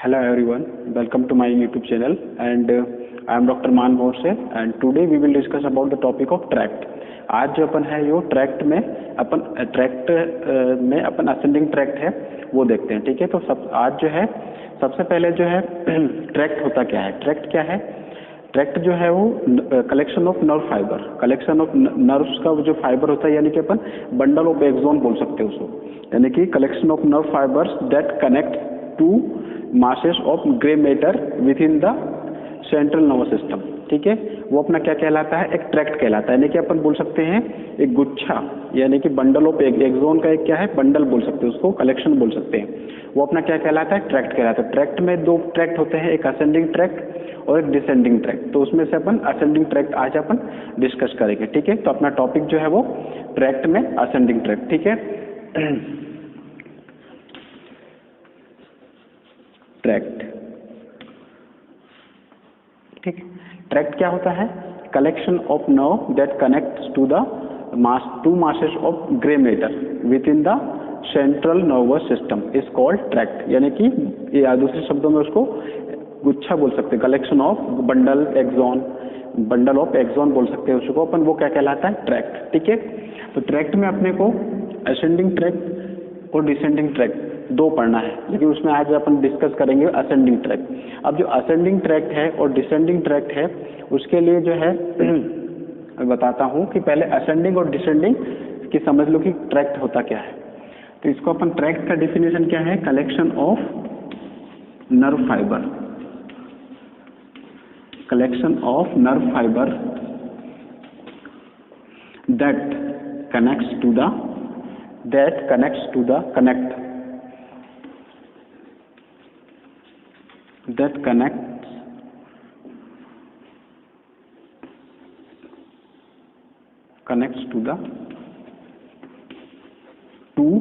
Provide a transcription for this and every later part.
Hello everyone, welcome to my YouTube channel and I am Dr. मान Borse and today we will discuss about the topic of tract. आज जो अपन है यो tract में अपन ascending tract है वो देखते हैं, ठीक है। तो आज जो है सबसे पहले जो है ट्रैक्ट होता क्या है। ट्रैक्ट क्या है? ट्रैक्ट जो है वो collection of nerve fibre, collection of nerves का जो फाइबर होता है, यानी कि अपन बंडल ऑफ एक्सॉन बोल सकते हैं उसको, यानी कि collection of nerve fibres that connect to masses of grey matter within the central nervous system, ठीक है। वो अपना क्या कहलाता है? एक ट्रैक्ट कहलाता है, यानी कि अपन बोल सकते हैं एक गुच्छा, यानी कि बंडल ऑफ एक्सॉन का एक क्या है, बंडल बोल सकते हैं उसको, कलेक्शन बोल सकते हैं। वो अपना क्या कहलाता है? ट्रैक्ट कहलाता है। ट्रैक्ट में दो ट्रैक्ट होते हैं, एक असेंडिंग ट्रैक्ट और एक डिसेंडिंग ट्रैक्ट। तो उसमें से अपन असेंडिंग ट्रैक्ट आज अपन डिस्कस करेंगे, ठीक है। तो अपना टॉपिक जो है वो ट्रैक्ट में असेंडिंग ट्रैक्ट, ठीक है। ट्रैक्ट, ठीक है। ट्रैक्ट क्या होता है? Collection of nerve that connects to the two masses of grey matter within the central nervous system is called tract, यानी कि दूसरे शब्दों में उसको गुच्छा बोल सकते हैं, collection of bundle axon, bundle of axon बोल सकते हैं उसको अपन। वो क्या कहलाता है? ट्रैक्ट, ठीक है। तो ट्रैक्ट में अपने को असेंडिंग ट्रैक्ट और डिसेंडिंग ट्रैक्ट दो पढ़ना है, लेकिन उसमें आज अपन डिस्कस करेंगे असेंडिंग ट्रैक्ट। अब जो असेंडिंग ट्रैक्ट है और डिसेंडिंग ट्रैक्ट है उसके लिए जो है मैं बताता हूँ कि पहले असेंडिंग और डिसेंडिंग की समझ लो कि ट्रैक्ट होता क्या है। तो इसको अपन ट्रैक्ट का डिफिनेशन क्या है? Collection of nerve fibre, collection of nerve fiber that connects to the connects to the two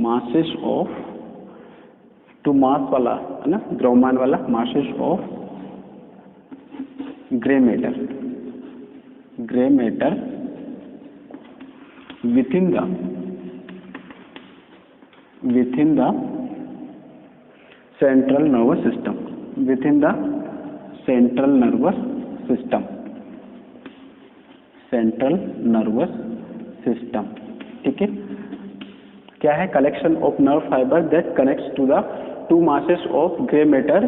masses of two mass वाला है ना, द्रव्यमान वाला masses of grey matter within the central nervous system, ठीक है। क्या है? Collection of nerve fibre that connects to the two masses of grey matter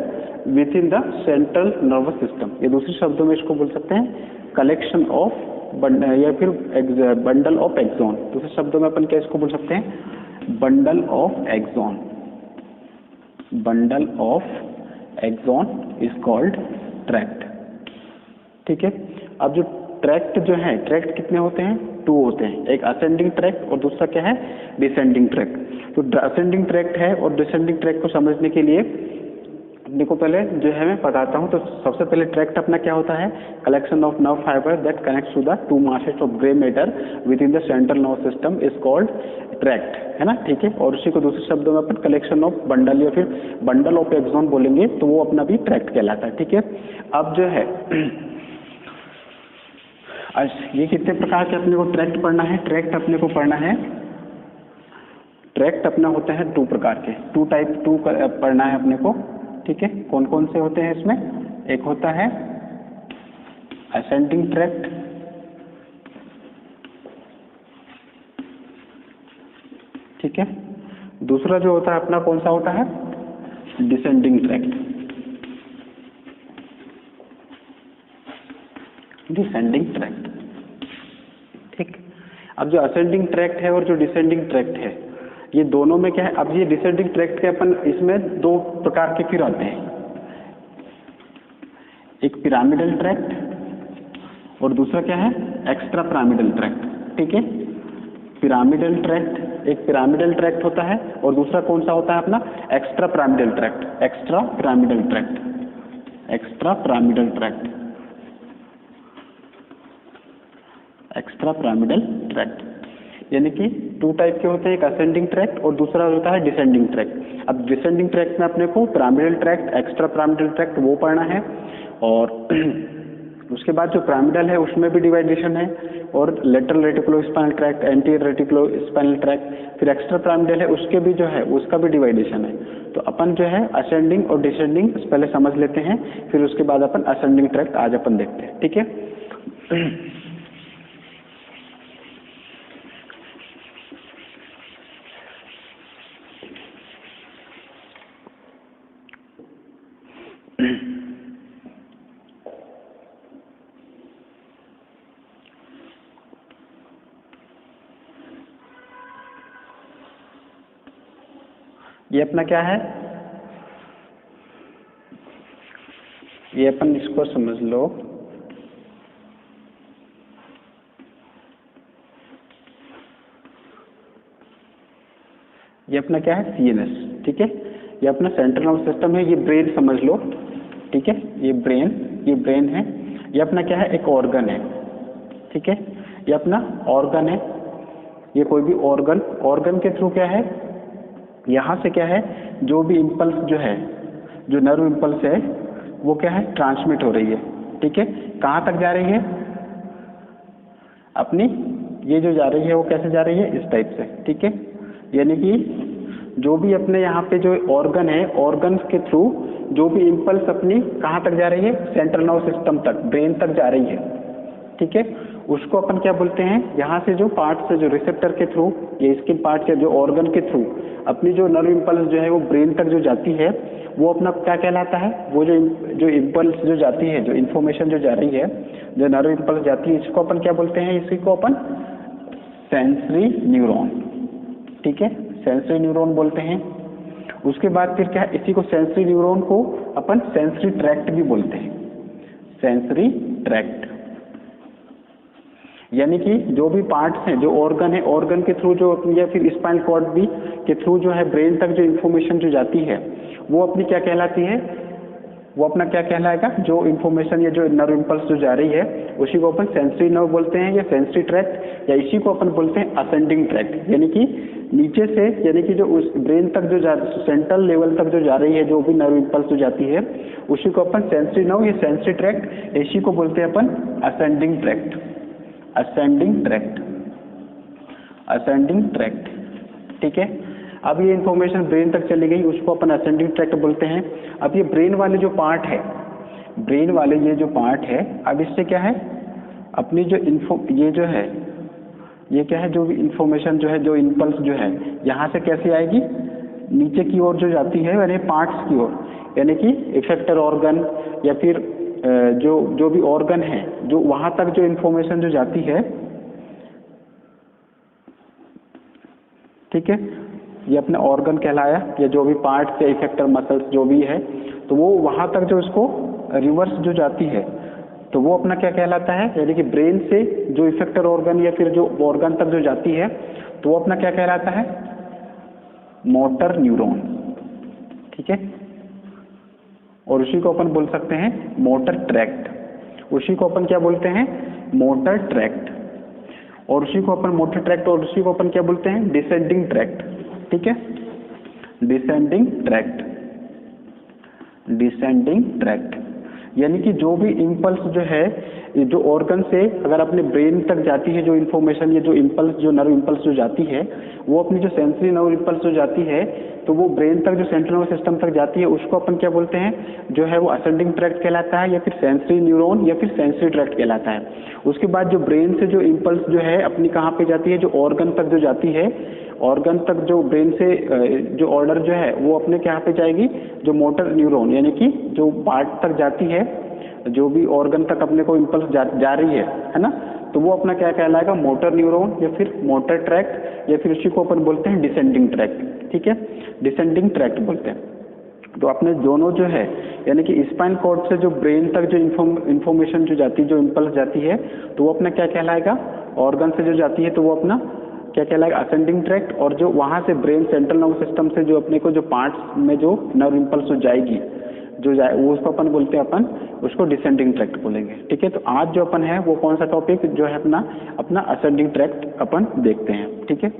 within the central nervous system. ये दूसरे शब्दों में इसको बोल सकते हैं कलेक्शन ऑफ या फिर बंडल ऑफ एक्सॉन। दूसरे शब्दों में अपन क्या इसको बोल सकते हैं? Bundle of axon. Bundle of axon is called tract, ठीक है। अब जो ट्रैक्ट जो है, ट्रैक्ट कितने होते हैं? टू होते हैं, एक असेंडिंग ट्रैक्ट और दूसरा क्या है? Descending tract. तो असेंडिंग ट्रैक्ट है और डिसेंडिंग ट्रैक्ट को समझने के लिए अपने को पहले जो है मैं बताता हूँ। तो सबसे पहले ट्रैक्ट अपना क्या होता है? Collection of nerve fibre that connects to the two masses of grey matter within the central nervous system is called tract, है ना, ठीक है। और उसी को दूसरे शब्दों में अपन कलेक्शन ऑफ बंडल या फिर बंडल ऑफ एक्सॉन बोलेंगे, तो वो अपना भी ट्रैक्ट कहलाता है, ठीक है। अब जो है ये कितने प्रकार के अपने को ट्रैक्ट पढ़ना है? ट्रैक्ट अपने को पढ़ना है, ट्रैक्ट अपना होता है टू प्रकार के, टू पढ़ना है अपने को, ठीक है। कौन कौन से होते हैं इसमें? एक होता है असेंडिंग ट्रैक्ट, ठीक है। दूसरा जो होता है अपना कौन सा होता है? डिसेंडिंग ट्रैक्ट, ठीक। अब जो असेंडिंग ट्रैक्ट है और जो डिसेंडिंग ट्रैक्ट है, ये दोनों में क्या है? अब ये डिसेंडिंग ट्रैक्ट के अपन इसमें दो प्रकार के फिर आते हैं, एक पिरामिडल ट्रैक्ट और दूसरा क्या है? एक्स्ट्रा पिरामिडल ट्रैक्ट, ठीक है। पिरामिडल ट्रैक्ट, एक पिरामिडल ट्रैक्ट होता है और दूसरा कौन सा होता है अपना? एक्स्ट्रा पिरामिडल ट्रैक्ट, यानी कि टू टाइप के होते हैं, एक असेंडिंग ट्रैक्ट और दूसरा होता है डिसेंडिंग ट्रैक्ट। अब डिसेंडिंग ट्रैक्ट में अपने को pyramidal tract, extra pyramidal tract वो पढ़ना है, और उसके बाद जो पिरामिडल है उसमें भी डिवाइडेशन है, और लेटरल रेटिकुलोस्पाइनल ट्रैक्ट, एंटीरियर रेटिकुलोस्पाइनल ट्रैक्ट, फिर एक्स्ट्रा पिरामिडल है उसके भी जो है उसका भी डिवाइडेशन है। तो अपन जो है असेंडिंग और डिसेंडिंग पहले समझ लेते हैं, फिर उसके बाद अपन असेंडिंग ट्रैक्ट आज अपन देखते हैं, ठीक है। ये अपना क्या है, ये अपन इसको समझ लो, ये अपना क्या है सीएनएस, ठीक है। ये अपना सेंट्रल नर्वस सिस्टम है, ये ब्रेन समझ लो, ठीक है। ये ब्रेन है। ये अपना क्या है, एक ऑर्गन है, ठीक है। ये अपना ऑर्गन है, ये कोई भी ऑर्गन के थ्रू क्या है, यहाँ से क्या है, जो भी इम्पल्स जो है, जो नर्व इम्पल्स है वो क्या है ट्रांसमिट हो रही है, ठीक है। कहाँ तक जा रही है, अपनी ये जो जा रही है वो कैसे जा रही है, इस टाइप से, ठीक है। यानी कि जो भी अपने यहाँ पे जो ऑर्गन है, ऑर्गन के थ्रू जो भी इम्पल्स अपनी कहाँ तक जा रही है, सेंट्रल नर्व सिस्टम तक, ब्रेन तक जा रही है, ठीक है। उसको अपन क्या बोलते हैं, यहाँ से जो पार्ट से जो रिसेप्टर के थ्रू, ये स्किन पार्ट के जो ऑर्गन के थ्रू अपनी जो नर्व इम्पल्स जो है वो ब्रेन तक जो जाती है, वो अपना क्या कहलाता है, वो जो इम्पल्स जो जाती है, जो इन्फॉर्मेशन जो जा रही है, जो नर्व इम्पल्स जाती है, इसको अपन क्या बोलते हैं, इसी को अपन सेंसरी न्यूरॉन, ठीक है, सेंसरी न्यूरॉन बोलते हैं। उसके बाद फिर क्या है, इसी को सेंसरी न्यूरॉन को अपन सेंसरी ट्रैक्ट भी बोलते हैं, सेंसरी ट्रैक्ट। यानी कि जो भी पार्ट्स हैं, जो ऑर्गन है, ऑर्गन के थ्रू जो, या फिर स्पाइनल कॉर्ड भी के थ्रू जो है ब्रेन तक जो इन्फॉर्मेशन जो जाती है वो अपनी क्या कहलाती है, वो अपना क्या कहलाएगा, जो इन्फॉर्मेशन या जो नर्व इम्पल्स जो जा रही है उसी को अपन सेंसरी नर्व बोलते हैं या सेंसरी ट्रैक्ट, या इसी को अपन बोलते हैं असेंडिंग ट्रैक्ट। यानी कि नीचे से, यानी कि जो उस ब्रेन तक जो सेंट्रल लेवल तक जो जा रही है, जो भी नर्व इम्पल्स जो जाती है उसी को अपन सेंसरी नर्व या सेंसरी ट्रैक्ट, इसी को बोलते हैं अपन ascending tract, ascending tract, ascending tract, ठीक है। अब ये इंफॉर्मेशन ब्रेन तक चली गई, उसको अपन असेंडिंग ट्रैक्ट बोलते हैं। अब ये ब्रेन वाले जो पार्ट है, ब्रेन वाले ये जो पार्ट है, अब इससे क्या है, अपनी जो ये जो है, ये क्या है, जो भी इंफॉर्मेशन जो है, जो इम्पल्स जो है यहाँ से कैसे आएगी, नीचे की ओर जो जाती है, यानी पार्ट्स की ओर, यानी कि इफेक्टर ऑर्गन या फिर जो भी ऑर्गन है, जो वहां तक जो इन्फॉर्मेशन जो जाती है, ठीक है, ये अपने ऑर्गन कहलाया, या जो भी पार्ट या इफेक्टर मसल्स जो भी है, तो वो वहां तक जो इसको रिवर्स जो जाती है तो वो अपना क्या कहलाता है, यानी कि ब्रेन से जो इफेक्टर ऑर्गन या फिर जो ऑर्गन तक जो जाती है तो वो अपना क्या कहलाता है, मोटर न्यूरॉन, ठीक है। और उसी को अपन बोल सकते हैं मोटर ट्रैक्ट, उसी को अपन क्या बोलते हैं, मोटर ट्रैक्ट, और उसी को अपन मोटर ट्रैक्ट, और उसी को अपन क्या बोलते हैं, डिसेंडिंग ट्रैक्ट, ठीक है, डिसेंडिंग ट्रैक्ट, डिसेंडिंग ट्रैक्ट। यानी कि जो भी इम्पल्स जो है, जो ऑर्गन से अगर अपने ब्रेन तक जाती है जो इन्फॉर्मेशन, ये जो इम्पल्स, जो नर्व इम्पल्स जो जाती है, वो अपनी जो सेंसरी नर्व इम्पल्स जो जाती है तो वो ब्रेन तक जो सेंट्रल नर्वस सिस्टम तक जाती है, उसको अपन क्या बोलते हैं, जो है वो असेंडिंग ट्रैक्ट कहलाता है, या फिर सेंसरी न्यूरॉन या फिर सेंसरी ट्रैक्ट कहलाता है। उसके बाद जो ब्रेन से जो इम्पल्स जो है अपनी कहाँ पे जाती है, जो ऑर्गन तक जो जाती है, ऑर्गन तक जो ब्रेन से जो ऑर्डर जो है वो अपने कहाँ पे जाएगी, जो मोटर न्यूरॉन, यानी कि जो पार्ट तक जाती है, जो भी ऑर्गन तक अपने को इम्पल्स जा रही है ना, तो वो अपना क्या कहलाएगा, मोटर न्यूरॉन या फिर मोटर ट्रैक्ट, या फिर उसी को अपन बोलते हैं डिसेंडिंग ट्रैक्ट, ठीक है, डिसेंडिंग ट्रैक्ट बोलते हैं। तो अपने दोनों जो है, यानी कि स्पाइन कॉर्ड से जो ब्रेन तक जो इन्फॉर्मेशन जो जाती है, जो इम्पल्स जाती है, तो वो अपना क्या कहलाएगा, ऑर्गन से जो जाती है तो वो अपना क्या कहलाएगा, असेंडिंग ट्रैक्ट, और जो वहां से ब्रेन सेंट्रल नर्वस सिस्टम से जो अपने को जो पार्ट्स में जो नर्व इम्पल्स जो जाएगी, जो जाए वो उसको अपन बोलते हैं, अपन उसको डिसेंडिंग ट्रैक्ट बोलेंगे, ठीक है। तो आज जो अपन है वो कौन सा टॉपिक जो है, अपना असेंडिंग ट्रैक्ट अपन देखते हैं, ठीक है।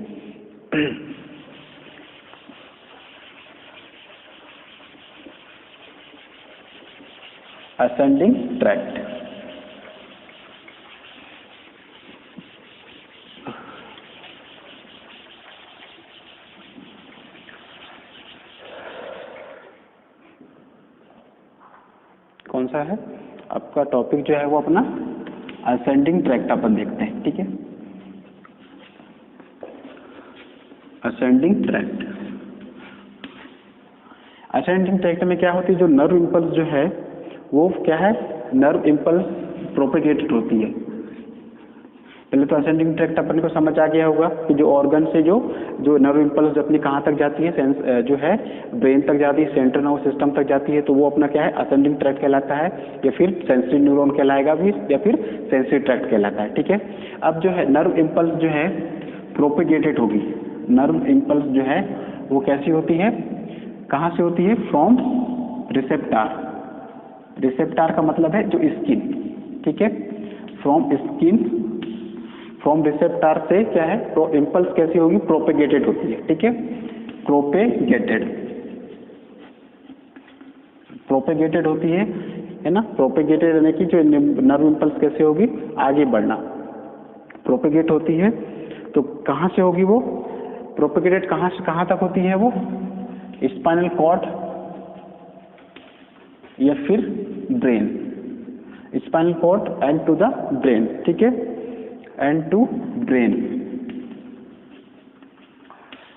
असेंडिंग ट्रैक्ट, कौन सा है आपका टॉपिक जो है वो अपना असेंडिंग ट्रैक्ट अपन देखते हैं, ठीक है। असेंडिंग ट्रैक्ट, असेंडिंग ट्रैक्ट में क्या होती है, जो नर्व इम्पल्स जो है वो क्या है, नर्व इम्पल्स प्रोपेगेटेड होती है। पहले तो असेंडिंग ट्रैक्ट अपन को समझ आ गया होगा कि जो ऑर्गन से जो नर्व इम्पल्स अपनी कहाँ तक जाती है, सेंस जो है ब्रेन तक जाती है, सेंट्रल नर्वस सिस्टम तक जाती है, तो वो अपना क्या है, असेंडिंग ट्रैक्ट कहलाता है, या फिर सेंसरी न्यूरॉन कहलाएगा भी, या फिर सेंसरी ट्रैक्ट कहलाता है, ठीक है। अब जो है नर्व इम्पल्स जो है प्रोपेगेटेड होगी, नर्व इम्पल्स जो है वो कैसी होती है, कहाँ से होती है, फ्रॉम रिसेप्टार। रिसेप्टार का मतलब है जो स्किन, ठीक है, फ्रॉम स्किन, फ्रॉम रिसेप्टार से क्या है, तो इम्पल्स कैसी होगी, प्रोपेगेटेड होती है, ठीक है। प्रोपेगेटेड, प्रोपेगेटेड होती है ना। प्रोपेगेटेड यानी कि जो नर्व इम्पल्स कैसे होगी, आगे बढ़ना, प्रोपेगेट होती है। तो कहाँ से होगी वो प्रोपेगेटेड, कहाँ से कहाँ तक होती है वो, स्पाइनल कॉर्ड या फिर brain, spinal cord and to the brain, ठीक है, एंड टू ब्रेन।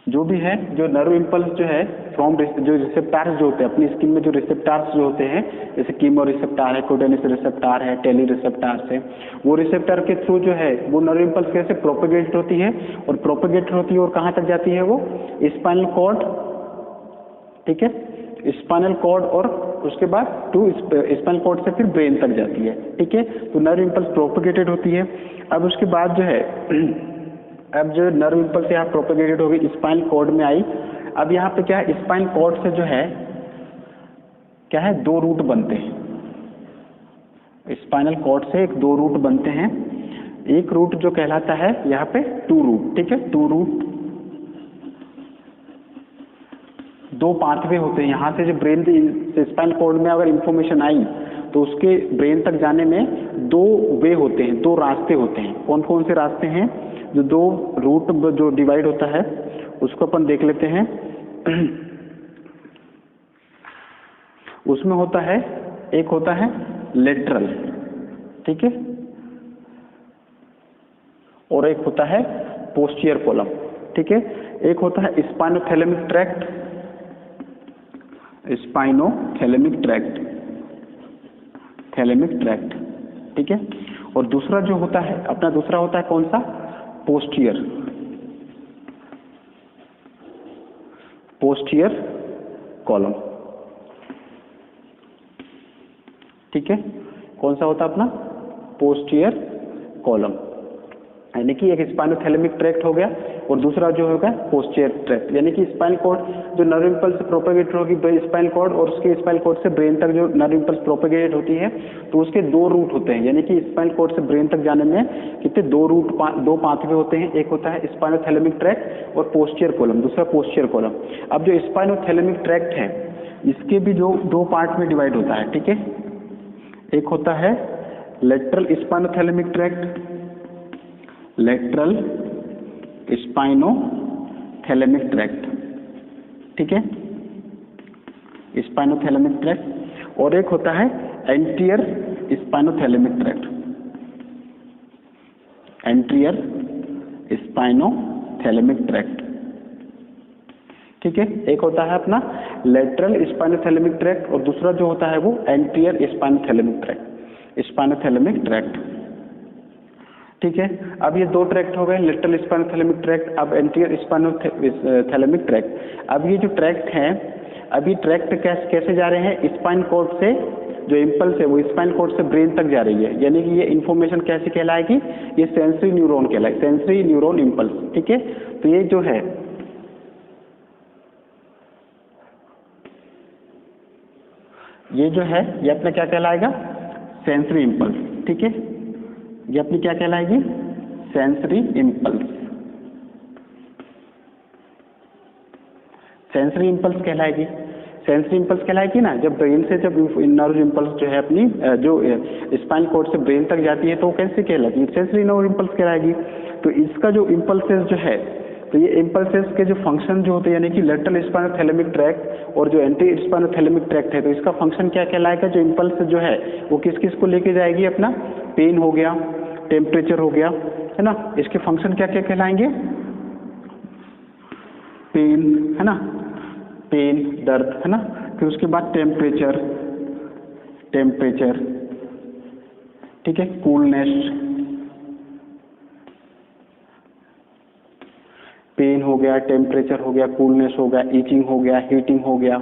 जो भी है, जो नर्व इम्पल्स जो है फ्रॉम जो रिसेप्टार्स जो होते हैं अपनी स्किन में, जो रिसेप्टार्स जो होते हैं, जैसे कीमो रिसेप्टार है, कोडेनिस रिसेप्टार है, टेली रिसेप्टार्स है, वो रिसेप्टार के थ्रू जो है वो नर्व इम्पल्स कैसे प्रोपेगेट होती है, और प्रोपेगेट होती है और कहाँ तक जाती है वो, स्पाइनल कॉर्ड, ठीक है, स्पाइनल कॉर्ड, और उसके बाद टू स्पाइनल कॉर्ड से फिर ब्रेन तक जाती है, ठीक है। तो नर्व इम्पल्स प्रोपेगेटेड होती है। अब उसके बाद जो है अब जो नर्व इम्पल्स यहाँ प्रोपेगेटेड हो गई, स्पाइनल कॉर्ड में आई। अब यहाँ पे क्या है, स्पाइनल कॉर्ड से जो है क्या है, दो रूट बनते हैं, स्पाइनल कॉर्ड से एक दो रूट बनते हैं। एक रूट जो कहलाता है यहाँ पे टू रूट, ठीक है, टू रूट, दो पाथवे होते हैं। यहाँ से जो ब्रेन से स्पाइनल कॉर्ड में अगर इंफॉर्मेशन आई तो उसके ब्रेन तक जाने में दो वे होते हैं, दो रास्ते होते हैं। कौन कौन से रास्ते हैं, जो दो रूट जो डिवाइड होता है उसको अपन देख लेते हैं। उसमें होता है, एक होता है लेटरल, ठीक है, और एक होता है पोस्टीरियर कॉलम, ठीक है। एक होता है spinothalamic tract, spinothalamic tract, thalamic tract, ठीक है। और दूसरा जो होता है अपना, दूसरा होता है कौन सा, पोस्टीरियर, पोस्टीरियर कॉलम, ठीक है। कौन सा होता है अपना, पोस्टीरियर कॉलम, यानी कि एक स्पाइनोथैलेमिक ट्रैक्ट हो गया और दूसरा जो होगा पोस्टीरियर ट्रैक्ट, यानी कि स्पाइनल कॉर्ड जो नर्व इम्पल्स प्रोपेगेट होगी स्पाइनल कॉर्ड, और उसके स्पाइनल कॉर्ड से ब्रेन तक जो नर्व इम्पल्स प्रोपेगेट होती है, तो उसके दो रूट होते हैं, यानी कि स्पाइनल कॉर्ड से ब्रेन तक जाने में कितने, दो रूट, दो पाथवे होते हैं। एक होता है स्पाइनोथैलेमिक ट्रैक्ट और पोस्टीरियर कॉलम, दूसरा पोस्टीरियर कॉलम। अब जो स्पाइनोथैलेमिक ट्रैक्ट है इसके भी जो दो पार्ट में डिवाइड होता है, ठीक है। एक होता है lateral spinothalamic tract, lateral spinothalamic tract, ठीक है, स्पाइनोथैलेमिक ट्रैक्ट, और एक होता है anterior spinothalamic tract, anterior spinothalamic tract, ठीक है। एक होता है अपना लेटरल स्पाइनोथैलेमिक ट्रैक्ट और दूसरा जो होता है वो anterior spinothalamic tract, spinothalamic tract, ठीक है। अब ये दो ट्रैक्ट हो गए, लेटरल स्पाइनोथैलेमिक ट्रैक्ट, अब एंटीरियर स्पाइनोथैलेमिक ट्रैक्ट। अब ये जो ट्रैक्ट हैं, अभी ट्रैक्ट कैसे जा रहे हैं, स्पाइन कॉर्ड से जो इम्पल्स है वो स्पाइन कॉर्ड से ब्रेन तक जा रही है, यानी कि ये इन्फॉर्मेशन कैसे कहलाएगी, ये सेंसरी न्यूरॉन कहलाएगी, सेंसरी न्यूरॉन इम्पल्स, ठीक है। तो ये जो है ये अपना क्या कहलाएगा, सेंसरी इम्पल्स, ठीक है। ये अपनी क्या कहलाएगी, सेंसरी इम्पल्स, सेंसरी इम्पल्स कहलाएगी, सेंसरी इम्पल्स कहलाएगी ना। जब ब्रेन से जब नर्व इम्पल्स जो है अपनी जो स्पाइनल कॉर्ड से ब्रेन तक जाती है तो वो कैसे कहलाती है, सेंसरी नर्व इम्पल्स कहलाएगी। तो इसका जो इम्पल्सेस जो है तो ये इम्पल्सेस के जो फंक्शन जो होते हैं यानी कि लेटरल स्पाइनोथैलेमिक ट्रैक्ट और जो एंटी स्पाइनोथैलेमिक ट्रैक्ट है, तो इसका फंक्शन क्या कहलाएगा? जो इम्पल्स जो है वो किस किस को लेके जाएगी? अपना पेन हो गया, टेम्परेचर हो गया, है ना, इसके फंक्शन क्या क्या कहलाएंगे? पेन, है ना, पेन दर्द, है ना, फिर उसके बाद टेम्परेचर, टेम्परेचर, ठीक है, कूलनेस, पेन हो गया, टेम्परेचर हो गया, कूलनेस हो गया, ईचिंग हो गया, हीटिंग हो गया,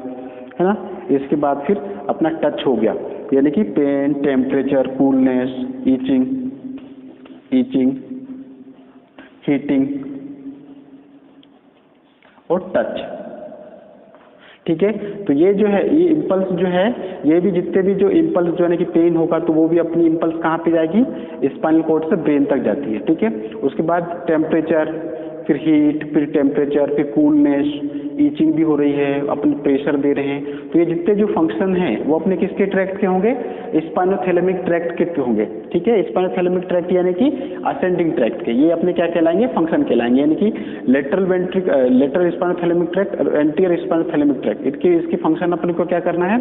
है ना। इसके बाद फिर अपना टच हो गया, यानी कि pain, temperature, coolness, itching, itching, heating और टच, ठीक है। तो ये जो है, ये इम्पल्स जो है, ये भी जितने भी जो इम्पल्स जो है कि पेन होगा तो वो भी अपनी इम्पल्स कहाँ पे जाएगी? स्पाइनल कॉर्ड से ब्रेन तक जाती है, ठीक है। उसके बाद टेम्परेचर, फिर हीट, फिर टेम्परेचर, फिर कूलनेस, ईचिंग भी हो रही है, अपने प्रेशर दे रहे हैं। तो ये जितने जो फंक्शन हैं वो अपने किसके ट्रैक्ट के होंगे? स्पाइनोथैलेमिक ट्रैक्ट के होंगे, ठीक है। स्पाइनोथैलेमिक ट्रैक्ट यानी कि असेंडिंग ट्रैक्ट के, ये अपने क्या कहलाएंगे? फंक्शन कहलाएंगे, यानी कि लेटरल स्पाइनोथैलेमिक ट्रैक्ट और एंटीरियर स्पाइनोथैलेमिक ट्रैक्ट, इसकी फंक्शन अपने को क्या करना है?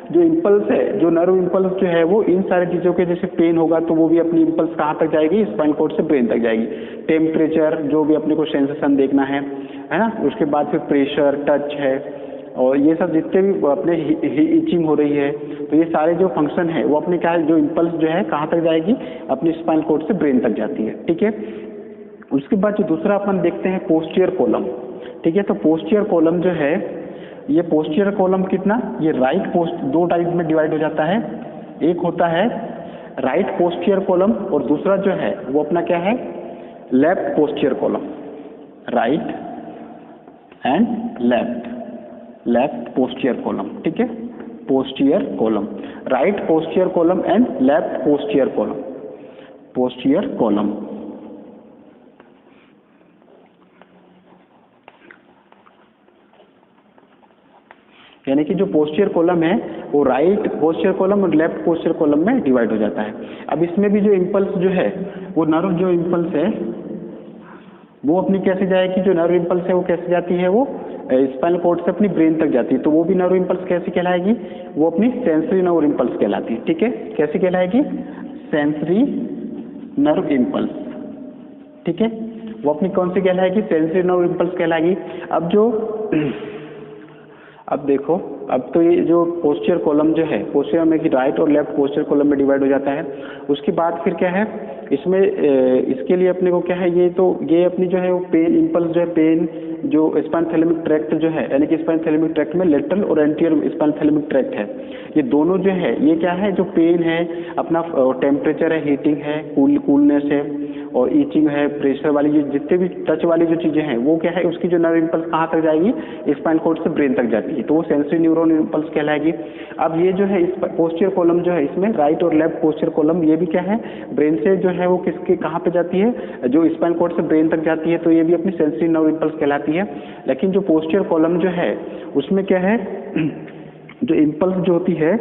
जो इम्पल्स है, जो नर्व इम्पल्स जो है वो इन सारी चीज़ों के, जैसे पेन होगा तो वो भी अपनी इम्पल्स कहाँ तक जाएगी? स्पाइनल कॉर्ड से ब्रेन तक जाएगी। टेम्परेचर, जो भी अपने को सेंसेशन देखना है ना। उसके बाद फिर प्रेशर, टच है, और ये सब जितने भी अपने ईचिंग हो रही है, तो ये सारे जो फंक्शन है वो अपने क्या है? जो इम्पल्स जो है कहाँ तक जाएगी? अपनी स्पाइनल कॉर्ड से ब्रेन तक जाती है, ठीक है। उसके बाद जो दूसरा अपन देखते हैं पोस्टीरियर कॉलम, ठीक है। तो पोस्टीरियर कॉलम जो है, ये पोस्टीरियर कॉलम कितना, ये राइट पोस्ट, दो टाइप में डिवाइड हो जाता है। एक होता है राइट पोस्टीरियर कॉलम और दूसरा जो है वो अपना क्या है? Left posterior column, right and left, left posterior column, ठीक है। Posterior column, right posterior column and left posterior column, posterior column. यानी कि जो पोस्टीरियर कॉलम है वो राइट पोस्टीरियर कॉलम और लेफ्ट पोस्टीरियर कॉलम में डिवाइड हो जाता है। अब इसमें भी जो इम्पल्स जो है वो नर्व जो इम्पल्स है वो अपनी कैसे जाएगी? जो नर्व इम्पल्स है वो कैसे जाती है? वो स्पाइनल कॉर्ड से अपनी ब्रेन तक जाती है। तो वो भी नर्व इम्पल्स कैसे कहलाएगी? वो अपनी सेंसरी नर्व इम्पल्स कहलाती है, ठीक है। कैसे कहलाएगी? सेंसरी नर्व इम्पल्स, ठीक है। वो अपनी कौन सी कहलाएगी? सेंसरी नर्व इम्पल्स कहलाएगी। अब देखो, अब तो ये जो पोस्टीरियर कॉलम जो है, पोस्टीरियर में कि राइट और लेफ्ट पोस्टीरियर कॉलम में डिवाइड हो जाता है। उसके बाद फिर क्या है इसमें, इसके लिए अपने को क्या है? ये तो ये अपनी जो है वो पेन इम्पल्स जो है, पेन जो स्पाइनोथैलेमिक ट्रैक्ट जो है, यानी कि स्पाइनोथैलेमिक ट्रैक्ट में लेटरल और एंटीरियर स्पाइनोथैलेमिक ट्रैक्ट है, ये दोनों जो है ये क्या है? जो पेन है अपना, टेम्परेचर है, हीटिंग है, कूलनेस है और ईचिंग है, प्रेशर वाली जो जितने भी टच वाली जो चीज़ें हैं वो क्या है? उसकी जो नर्व इम्पल्स कहाँ तक जाएगी? स्पाइनल कॉर्ड से ब्रेन तक जाती है, तो वो सेंसरी न्यूरॉन इम्पल्स कहलाएगी। अब ये जो है इस पोस्टीरियर कॉलम जो है, इसमें राइट और लेफ्ट पोस्टीरियर कॉलम, ये भी क्या है? ब्रेन से जो है वो किसके कहाँ पे जाती है? जो स्पाइनल कॉर्ड से ब्रेन तक जाती है, तो ये भी अपनी सेंसरी नर्व इम्पल्स कहलाती है। लेकिन जो पोस्टीरियर कॉलम जो है उसमें क्या है? जो इम्पल्स जो होती है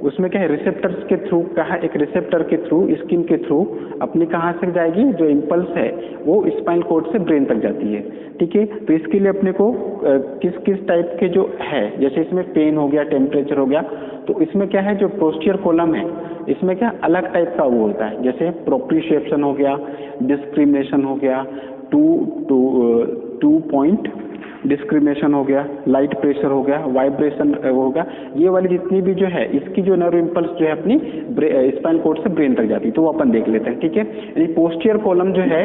उसमें क्या है? रिसेप्टर्स के थ्रू, कहा एक रिसेप्टर के थ्रू, स्किन के थ्रू अपनी कहाँ से जाएगी? जो इम्पल्स है वो स्पाइनल कॉर्ड से ब्रेन तक जाती है, ठीक है। तो इसके लिए अपने को किस किस टाइप के जो है, जैसे इसमें पेन हो गया, टेम्परेचर हो गया, तो इसमें क्या है? जो पोस्टीरियर कॉलम है इसमें क्या अलग टाइप का वो होता है, जैसे प्रोप्रियोसेप्शन हो गया, डिस्क्रिमिनेशन हो गया, टू पॉइंट डिस्क्रिमिनेशन हो गया, लाइट प्रेशर हो गया, वाइब्रेशन हो गया, ये वाली जितनी भी जो है इसकी जो नर्व इम्पल्स जो है अपनी स्पाइनल कॉर्ड से ब्रेन तक जाती है, तो वो अपन देख लेते हैं, ठीक है। यानी पोस्टीरियर कॉलम जो है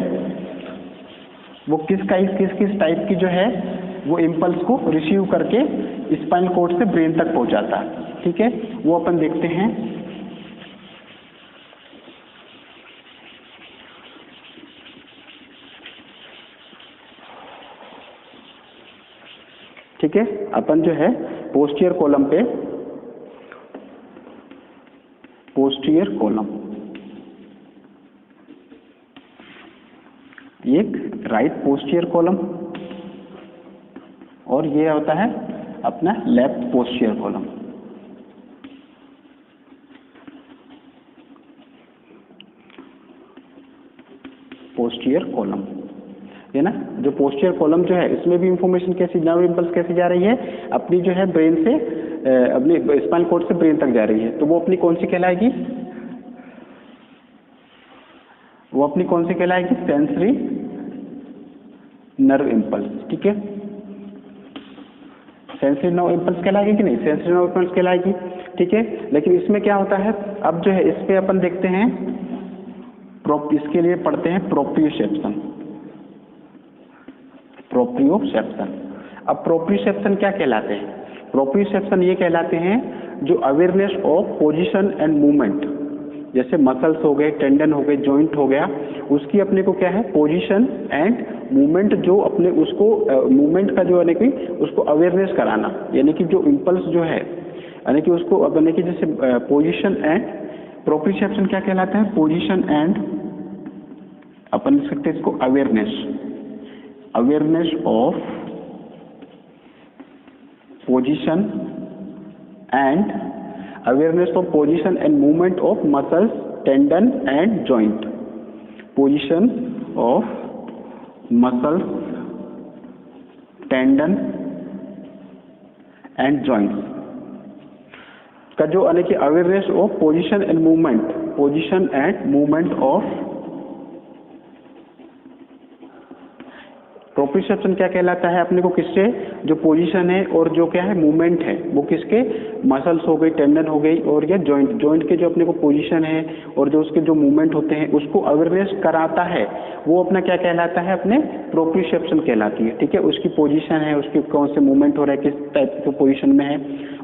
वो किस टाइप की जो है वो इम्पल्स को रिसीव करके स्पाइनल कॉर्ड से ब्रेन तक पहुंचाता है, ठीक है। वो अपन देखते हैं। ठीक है, अपन जो है पोस्टीरियर कॉलम पे, पोस्टीरियर कॉलम एक राइट पोस्टीरियर कॉलम और ये होता है अपना left posterior column. Posterior column, है ना, जो पोस्टीरियर कॉलम जो है इसमें भी इंफॉर्मेशन कैसी, नर्व इम्पल्स कैसी जा रही है, अपनी जो है ब्रेन से अपनी स्पाइनल कॉर्ड से ब्रेन तक जा रही है। तो वो अपनी कौन सी कहलाएगी, वो अपनी कौन सी कहलाएगी, सेंसरी नर्व इम्पल्स। ठीक है, सेंसरी नर्व इम्पल्स कहलाएगी कि नहीं, सेंसरी नर्व इम्पल्स कहलाएगी। ठीक है, लेकिन इसमें क्या होता है, अब जो है इस पे अपन देखते हैं, इसके लिए पढ़ते हैं प्रोप्रियोसेप्शन। प्रोप्रियोसेप्शन, अब प्रोप्रियोसेप्शन क्या कहलाते हैं, प्रोप्रियोसेप्शन ये कहलाते हैं जो awareness of position and movement, जैसे मसल्स हो गए, टेंडन हो गए, जॉइंट हो गया, उसकी अपने को क्या है पोजीशन एंड मूवमेंट, जो अपने उसको मूवमेंट का जो यानी कि उसको अवेयरनेस कराना, यानी कि जो इम्पल्स जो है यानी कि उसको यानी कि जैसे पोजीशन एंड, प्रोप्रियोसेप्शन क्या कहलाता है, पोजीशन एंड, अपन लिख सकते हैं इसको awareness, awareness of position and, awareness of position and movement of muscles, tendon and joint, position of muscles, tendon and joints का जो यानी कि awareness of position and movement, position and movement of, proprioception क्या कहलाता है अपने को, किससे, जो पोजीशन है और जो क्या है मूवमेंट है वो किसके, मसल्स हो गई, टेंडन हो गई और या जॉइंट, जॉइंट के जो अपने को पोजीशन है और जो उसके जो मूवमेंट होते हैं उसको अवेयरनेस कराता है, वो अपना क्या कहलाता है, अपने प्रोप्रियोसेप्शन कहलाती है। ठीक है, उसकी पोजीशन है, उसके कौन से मूवमेंट हो रहा है, किस टाइप के पोजीशन में है,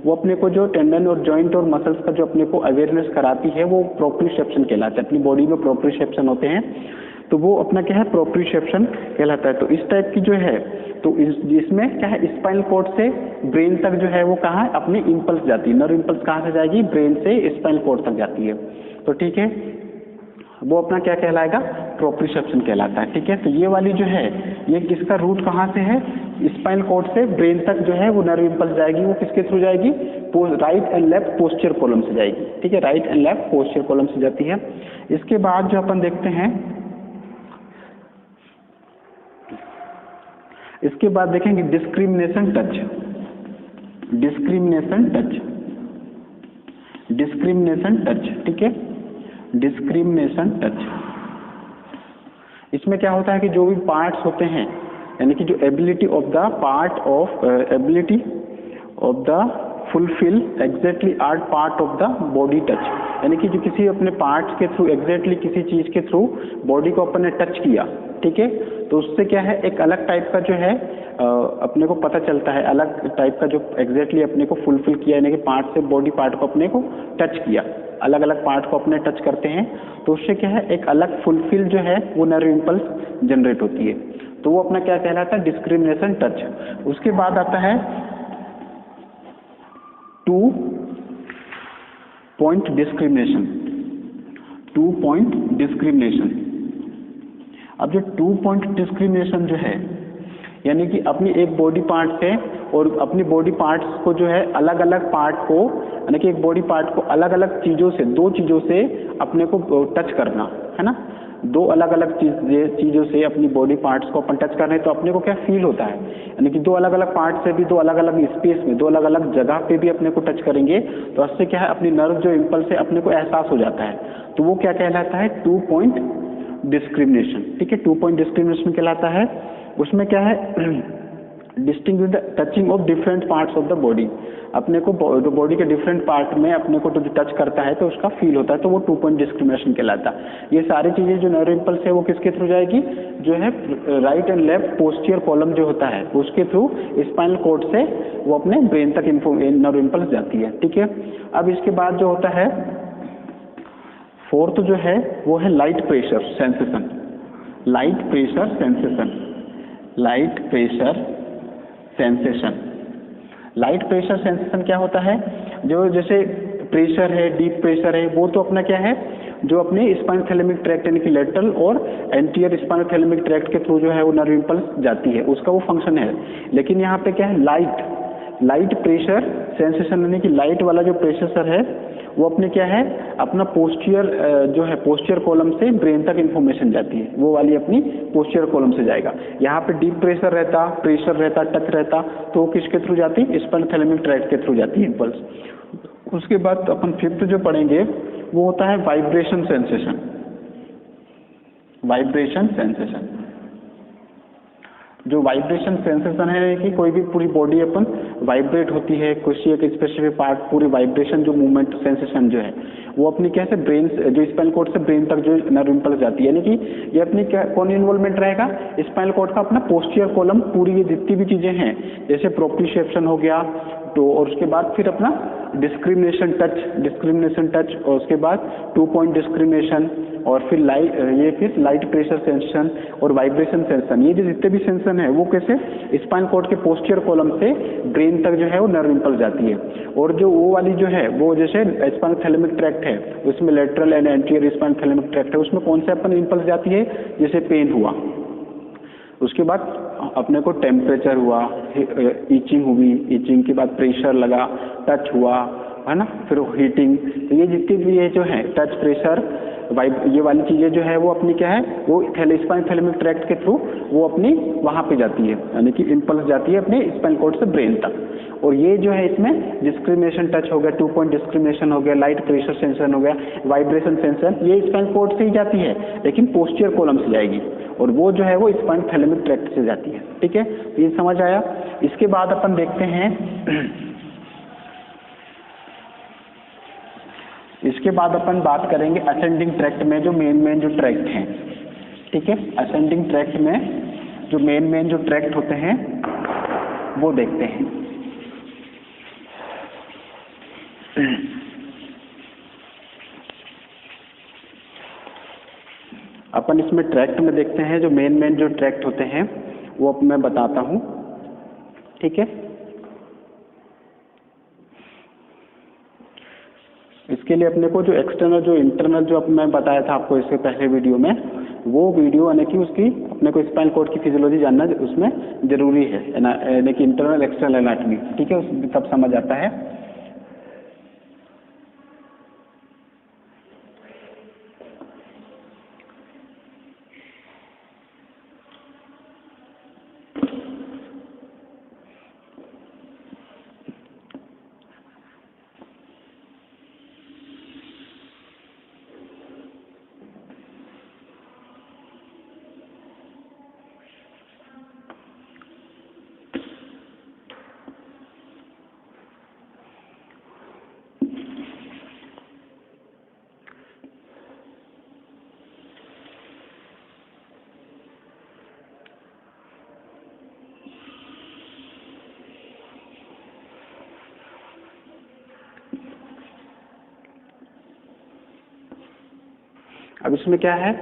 वो अपने को जो टेंडन और जॉइंट और मसल्स का जो अपने को अवेयरनेस कराती है वो प्रोप्रियोसेप्शन कहलाता है। अपनी बॉडी में प्रोप्रियोसेप्शन होते हैं तो वो अपना क्या है प्रोप्रियोसेप्शन कहलाता है। तो इस टाइप की जो है, तो इसमें क्या है, स्पाइनल कॉर्ड से ब्रेन तक जो है वो कहाँ है, अपनी इम्पल्स जाती है, नर्व इम्पल्स कहाँ से जाएगी, ब्रेन से स्पाइनल कॉर्ड तक जाती है। तो ठीक है, वो अपना क्या कहलाएगा, प्रोप्रियोसेप्शन कहलाता है। ठीक है, तो ये वाली जो है ये किसका रूट कहाँ से है, स्पाइनल कॉर्ड से ब्रेन तक जो है वो नर्व इम्पल्स जाएगी, वो किसके थ्रू जाएगी, right and left posterior column से जाएगी। ठीक है, right and left posterior column से जाती है। इसके बाद जो अपन देखते हैं, इसके बाद देखेंगे discrimination touch, discrimination touch, discrimination touch. ठीक है, डिस्क्रिमिनेशन टच, इसमें क्या होता है कि जो भी पार्ट्स होते हैं, यानी कि जो ability of the part of, ability of the fulfil exactly art part of the body touch, यानी कि जो किसी अपने पार्ट्स के थ्रू एग्जैक्टली किसी चीज के थ्रू बॉडी को अपन ने टच किया। ठीक है, तो उससे क्या है, एक अलग टाइप का जो है अपने को पता चलता है, अलग टाइप का जो एग्जैक्टली अपने को फुलफिल किया, यानी कि पार्ट से बॉडी पार्ट को अपने को टच किया, अलग अलग पार्ट को अपने टच करते हैं, तो उससे क्या है, एक अलग फुलफिल जो है वो नर्व इम्पल्स जनरेट होती है। तो वो अपना क्या कहलाता है, डिस्क्रिमिनेशन टच। उसके बाद आता है 2 पॉइंट डिस्क्रिमिनेशन, 2 पॉइंट डिस्क्रिमिनेशन। अब जो 2 पॉइंट डिस्क्रिमिनेशन जो है, यानी कि अपनी एक बॉडी पार्ट से और अपनी बॉडी पार्ट्स को जो है अलग अलग पार्ट को, यानी कि एक बॉडी पार्ट को अलग अलग चीजों से, 2 चीजों से अपने को टच करना है ना, 2 अलग अलग चीजों से अपनी बॉडी पार्ट्स को अपन टच कर रहे हैं, तो अपने को क्या फील होता है, यानी कि 2 अलग अलग पार्ट से भी 2 अलग अलग स्पेस में, 2 अलग अलग जगह पे भी अपने को टच करेंगे, तो उससे क्या है, अपनी नर्व जो इम्पल्स है अपने को एहसास हो जाता है, तो वो क्या कहलाता है, 2 पॉइंट डिस्क्रिमिनेशन। ठीक है, 2 पॉइंट डिस्क्रिमिनेशन कहलाता है। उसमें क्या है, distinguish the touching of different parts of the body, अपने को जो बॉडी के डिफरेंट पार्ट में अपने को जो टच करता है तो उसका फील होता है, तो वो 2 पॉइंट डिस्क्रिमिनेशन कहलाता है। ये सारी चीजें जो नर्व इम्पल्स है वो किसके थ्रू जाएगी, जो है right and left posterior column जो होता है उसके थ्रू स्पाइनल कॉर्ड से वो अपने ब्रेन तक नर्व इम्पल्स जाती है। ठीक है, अब इसके बाद जो होता है 4th जो है वो है light pressure sensation, light pressure sensation, light pressure sensation. Light pressure sensation क्या होता है, जो जैसे प्रेशर है, डीप प्रेशर है, वो तो अपना क्या है, जो अपने स्पाइनोथैलेमिक ट्रैक्ट यानी कि लेटरल और एंटीरियर स्पाइनोथैलेमिक ट्रैक्ट के थ्रू जो है वो नर्व इम्पल्स जाती है, उसका वो फंक्शन है। लेकिन यहाँ पे क्या है, लाइट प्रेशर सेंसेशन यानी कि लाइट वाला जो प्रेशर है वो अपने क्या है अपना पोस्टीरियर जो है पोस्टीरियर कॉलम से ब्रेन तक इंफॉर्मेशन जाती है, वो वाली अपनी पोस्टीरियर कॉलम से जाएगा। यहाँ पे डीप प्रेशर रहता, टच रहता, तो वो किसके थ्रू जाती है? स्पाइनोथैलेमिक ट्रैक्ट के थ्रू जाती है इम्पल्स। उसके बाद अपन फिफ्थ जो पढ़ेंगे वो होता है वाइब्रेशन सेंसेशन। वाइब्रेशन सेंसेशन, जो वाइब्रेशन सेंसेशन है कि कोई भी पूरी बॉडी अपन वाइब्रेट होती है, किसी एक स्पेसिफिक पार्ट पूरी वाइब्रेशन जो मूवमेंट सेंसेशन जो है वो अपनी कैसे ब्रेन जो स्पाइनल कॉर्ड से ब्रेन तक जो नर्व इम्पल्स जाती है, यानी कि ये अपनी क्या कौन इन्वॉल्वमेंट रहेगा? स्पाइनल कॉर्ड का अपना पोस्टीरियर कॉलम, पूरी ये जितनी भी चीजें हैं जैसे प्रोप्रियोसेप्शन हो गया तो, और उसके बाद फिर अपना डिस्क्रिमिनेशन टच, और उसके बाद 2 पॉइंट डिस्क्रिमिनेशन, और फिर लाइट प्रेशर सेंसेशन और वाइब्रेशन सेंसेशन। ये जो जितने भी सेंसेशन है वो कैसे स्पाइनल कॉर्ड के पोस्टीरियर कॉलम से ब्रेन तक जो है वो नर्व इम्पल्स जाती है। और जो वो वाली जो है वो जैसे स्पाइनोथैलेमिक ट्रैक्ट है उसमें lateral and anterior spinothalamic tract है, उसमें कौन से अपन इम्पल्स जाती है? जैसे पेन हुआ, उसके बाद अपने को टेम्परेचर हुआ, ईचिंग हुई, ईचिंग के बाद प्रेशर लगा, टच हुआ, है ना, फिर हीटिंग। तो ये जितनी भी ये जो है टच, प्रेशर, ये वाली चीजें जो है वो अपनी क्या है वो स्पाइनोथैलेमिक ट्रैक्ट के थ्रू वो अपनी वहां पे जाती है, यानी कि इम्पल्स जाती है अपने स्पाइनल कॉर्ड से ब्रेन तक। और ये जो है इसमें डिस्क्रिमिनेशन टच हो गया, 2 पॉइंट डिस्क्रिमिनेशन हो गया, लाइट प्रेशर सेंसेशन हो गया, वाइब्रेशन सेंसेशन, ये स्पाइनल कॉर्ड से ही जाती है लेकिन पोस्टीरियर कॉलम से जाएगी, और वो जो है वो स्पाइनोथैलेमिक ट्रैक्ट से जाती है। ठीक है, ये समझ आया। इसके बाद अपन देखते हैं इसके बाद अपन बात करेंगे असेंडिंग ट्रैक्ट में जो मेन जो ट्रैक्ट हैं। ठीक है, असेंडिंग ट्रैक्ट में जो मेन जो ट्रैक्ट होते हैं वो देखते हैं। अपन इसमें ट्रैक्ट में देखते हैं जो मेन जो ट्रैक्ट होते हैं वो अब मैं बताता हूं। ठीक है, इसके लिए अपने को जो एक्सटर्नल जो इंटरनल जो मैं बताया था आपको इससे पहले वीडियो में, वो वीडियो यानी कि उसकी अपने को स्पाइनल कॉर्ड की फिजियोलॉजी जानना उसमें जरूरी है, यानी कि इंटरनल एक्सटर्नल एनाटॉमी। ठीक है, तब समझ आता है। अब इसमें क्या है,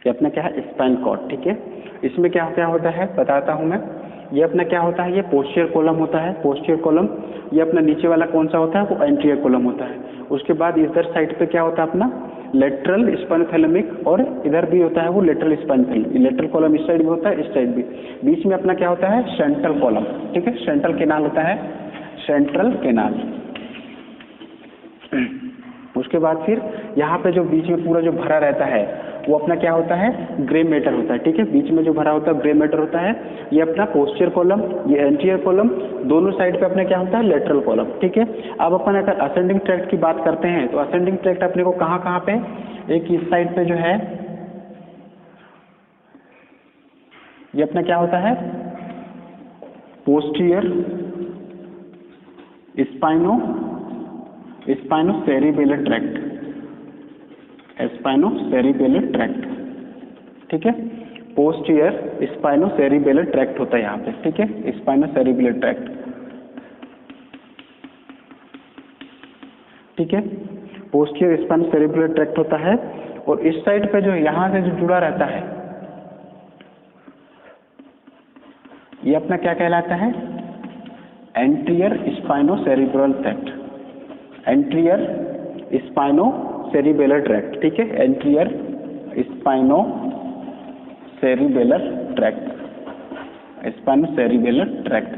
ये अपना क्या है स्पाइनल कॉर्ड। ठीक है, इसमें क्या क्या होता है बताता हूं मैं। ये अपना क्या होता है, ये पोस्टीरियर कॉलम होता है, पोस्टीरियर कॉलम। ये अपना नीचे वाला कौन सा होता है, वो एंटीरियर कॉलम होता है। उसके बाद इधर साइड पे क्या होता है अपना लेटरल स्पाइनोथैलेमिक, और इधर भी होता है वो लेटरल स्पाइनोथैलेमिक। लेटरल कॉलम इस साइड भी होता है, इस साइड भी। बीच में अपना क्या होता है सेंट्रल कॉलम। ठीक है, सेंट्रल केनाल होता है, सेंट्रल केनाल। उसके बाद फिर यहाँ पे जो बीच में पूरा जो भरा रहता है वो अपना क्या होता है ग्रे मैटर होता है। ठीक है, बीच में जो भरा होता है ग्रे मैटर होता है। ये अपना पोस्टीरियर कॉलम, ये एंटीरियर कॉलम, दोनों साइड पे अपने क्या होता है लेटरल कॉलम। ठीक है, अब अपन अगर असेंडिंग ट्रैक्ट की बात करते हैं तो असेंडिंग ट्रैक्ट अपने को कहाँ कहाँ पे, एक इस साइड पे जो है ये अपना क्या होता है पोस्टीरियर स्पाइनोसेरिबेलर ट्रैक्ट, स्पाइनोसेरिबेलर ट्रैक्ट, ठीक है। पोस्टीरियर स्पाइनोसेरिबेलर ट्रैक्ट होता है यहाँ पे, ठीक है, स्पाइनोसेरिबेलर ट्रैक्ट, ठीक है। पोस्टीरियर स्पाइनोसेरिबेलर ट्रैक्ट होता है और इस साइड पे जो यहाँ से जो जुड़ा रहता है ये अपना क्या कहलाता है, एंटीरियर स्पाइनोसेरिब्रल ट्रैक्ट, एंटीरियर स्पाइनोसेरिबेलर ट्रैक्ट, ठीक है, एंटीरियर स्पाइनोसेरिबेलर ट्रैक्ट, स्पाइनोसेरिबेलर ट्रैक्ट,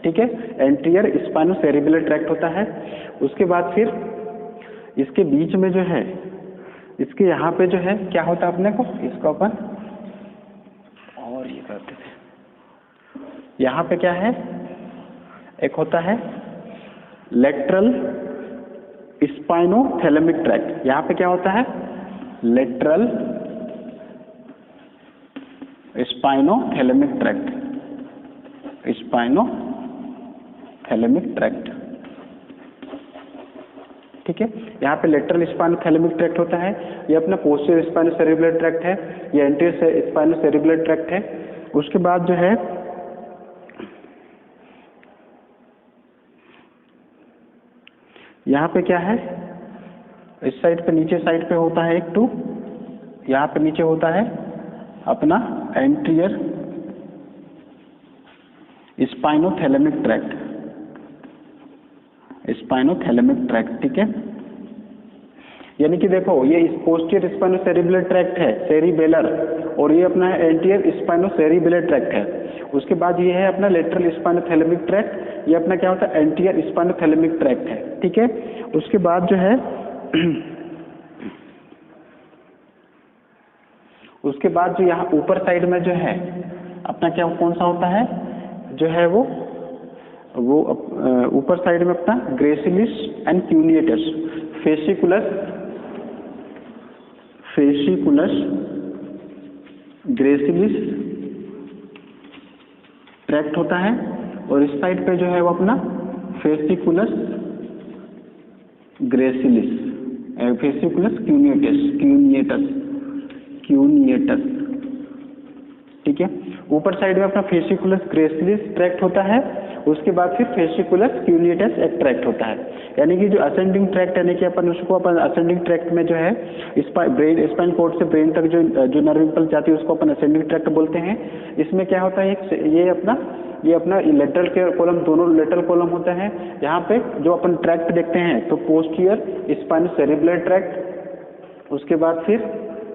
ठीक है, एंटीरियर स्पाइनोसेरिबेलर ट्रैक्ट होता है। उसके बाद फिर इसके बीच में जो है, इसके यहाँ पे जो है क्या होता है अपने को, इसको अपन और ये करते थे, यहाँ पे क्या है, एक होता है लेटरल स्पाइनोथैलेमिक ट्रैक्ट, यहाँ पे क्या होता है, lateral spinothalamic tract, spinothalamic tract, ठीक है। यहाँ पे लेटरल स्पाइनोथैलेमिक ट्रैक्ट होता है, ये अपना पोस्टीरियर स्पाइनोसेरिबेलर ट्रैक्ट है, ये एंटीरियर स्पाइनोसेरिबेलर ट्रैक्ट है। उसके बाद जो है यहाँ पे क्या है, इस साइड पे नीचे साइड पे होता है एक टू, यहाँ पे नीचे होता है अपना anterior spinothalamic tract, spinothalamic tract, ठीक है। यानी कि देखो ये पोस्टीरियर स्पाइनोसेरिबेलर ट्रैक्ट है सेरिबेलर, और ये अपना एंटीरियर स्पाइनोसेरिबेलर ट्रैक्ट है। उसके बाद ये है अपना लेटरल स्पाइनोथैलेमिक ट्रैक्ट, ये अपना क्या होता है, एंटीरियर स्पाइनोथैलेमिक ट्रैक्ट है, ठीक है। उसके बाद जो है उसके बाद जो यहाँ ऊपर साइड में जो है अपना क्या कौन सा होता है, जो है वो ऊपर साइड में अपना gracilis and cuneatus, fasciculus gracilis tract होता है, और इस साइड पे जो है वो अपना फेसिकुलस ग्रेसिलिस, फेसिकुलस क्यूनिएटस, ठीक है। ऊपर साइड में अपना फेसिकुलस ग्रेसिलिस ट्रैक्ट होता है, उसके बाद फिर फेसिकुलस क्यूनिएटस एक ट्रैक्ट होता है। यानी कि जो असेंडिंग ट्रैक्ट, यानी कि अपन उसको अपन असेंडिंग ट्रैक्ट में जो है स्पाइन कोर्ड से ब्रेन तक जो नर्व इम्पल्स जाती है उसको अपन असेंडिंग ट्रैक्ट बोलते हैं। इसमें क्या होता है, ये अपना लेटरल के कॉलम, दोनों लेटरल कॉलम होते हैं। यहाँ पे जो अपन ट्रैक्ट देखते हैं तो पोस्टीरियर स्पाइनोसेरिबेलर ट्रैक्ट, उसके बाद फिर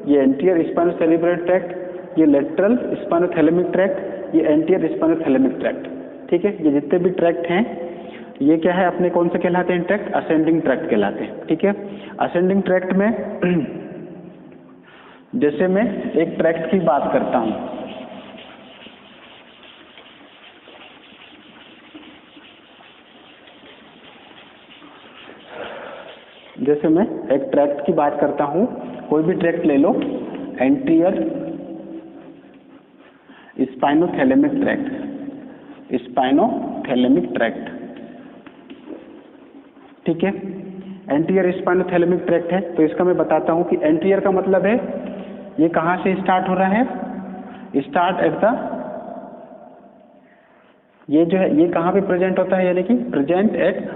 ये एंटीरियर स्पाइनोसेरिबेलर ट्रैक्ट, ये लेटरल स्पाइनोथैलेमिक ट्रैक्ट, ये एंटीरियर स्पाइनोथैलेमिक ट्रैक्ट, ठीक है। ये जितने भी ट्रैक्ट हैं ये क्या है अपने कौन से कहलाते हैं, ट्रैक्ट, असेंडिंग ट्रैक्ट कहलाते हैं, ठीक है। असेंडिंग ट्रैक्ट में जैसे मैं एक ट्रैक्ट की बात करता हूं, जैसे मैं एक ट्रैक्ट की बात करता हूं, कोई भी ट्रैक्ट ले लो, anterior spinothalamic tract, spinothalamic tract, ठीक है। एंटीरियर स्पाइनोथैलेमिक ट्रैक्ट है, तो इसका मैं बताता हूं कि एंटीरियर का मतलब है ये कहां से स्टार्ट हो रहा है, स्टार्ट एट द, ये जो है ये कहां पे प्रेजेंट होता है, यानी कि present at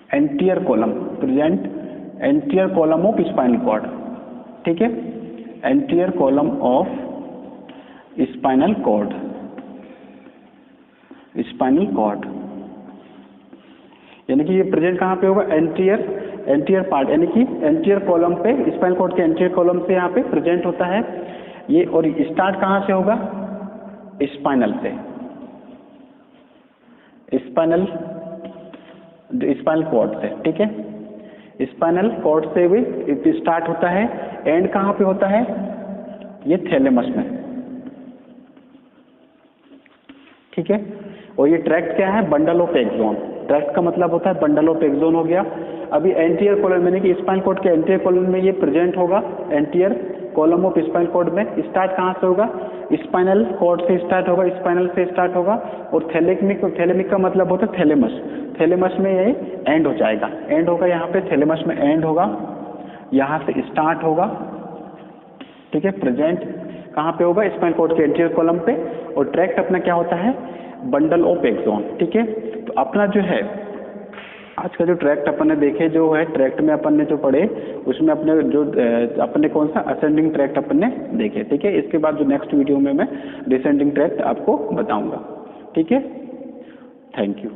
anterior column, present anterior column of spinal cord, ठीक है, anterior column of spinal cord, spinal cord, यानी कि ये प्रेजेंट कहाँ पे होगा, एंटीरियर पार्ट, यानी कि एंटीरियर कॉलम पे, स्पाइनल कॉर्ड के एंटीरियर कॉलम से यहाँ पे प्रेजेंट होता है ये। और स्टार्ट कहाँ से होगा, स्पाइनल से, स्पाइनल कॉर्ड से, ठीक है, स्पाइनल कॉर्ड से भी स्टार्ट होता है। एंड कहाँ पे होता है, ये थैलेमस में, ठीक है। और ये ट्रैक्ट क्या है, बंडल ऑफ एक्सोन, ट्रैक्ट का मतलब होता है बंडल ऑफ एक्सोन हो गया। अभी एंटीरियर कॉलम, यानी कि स्पाइनल कॉर्ड के एंटीरियर कॉलम में ये प्रेजेंट होगा, anterior column of spinal cord में स्टार्ट कहाँ से होगा, स्पाइनल कॉर्ड से स्टार्ट होगा, स्पाइनल से स्टार्ट होगा, और थैलेमिक का मतलब होता है थैलेमस, थैलेमस में ये एंड हो जाएगा, एंड होगा यहाँ पे थैलेमस में एंड होगा, यहाँ से स्टार्ट होगा, ठीक है। प्रेजेंट कहाँ पे होगा, स्पाइनल कॉर्ड के एंटीरियर कॉलम पे, और ट्रैक्ट अपना क्या होता है, बंडल ऑफ एक्सॉन, ठीक है। तो अपना जो है आज का जो ट्रैक्ट अपन ने देखे, जो है ट्रैक्ट में अपन ने जो पढ़े उसमें अपने कौन सा असेंडिंग ट्रैक्ट अपन ने देखे, ठीक है। इसके बाद जो नेक्स्ट वीडियो में मैं डिसेंडिंग ट्रैक्ट आपको बताऊंगा, ठीक है। Thank you.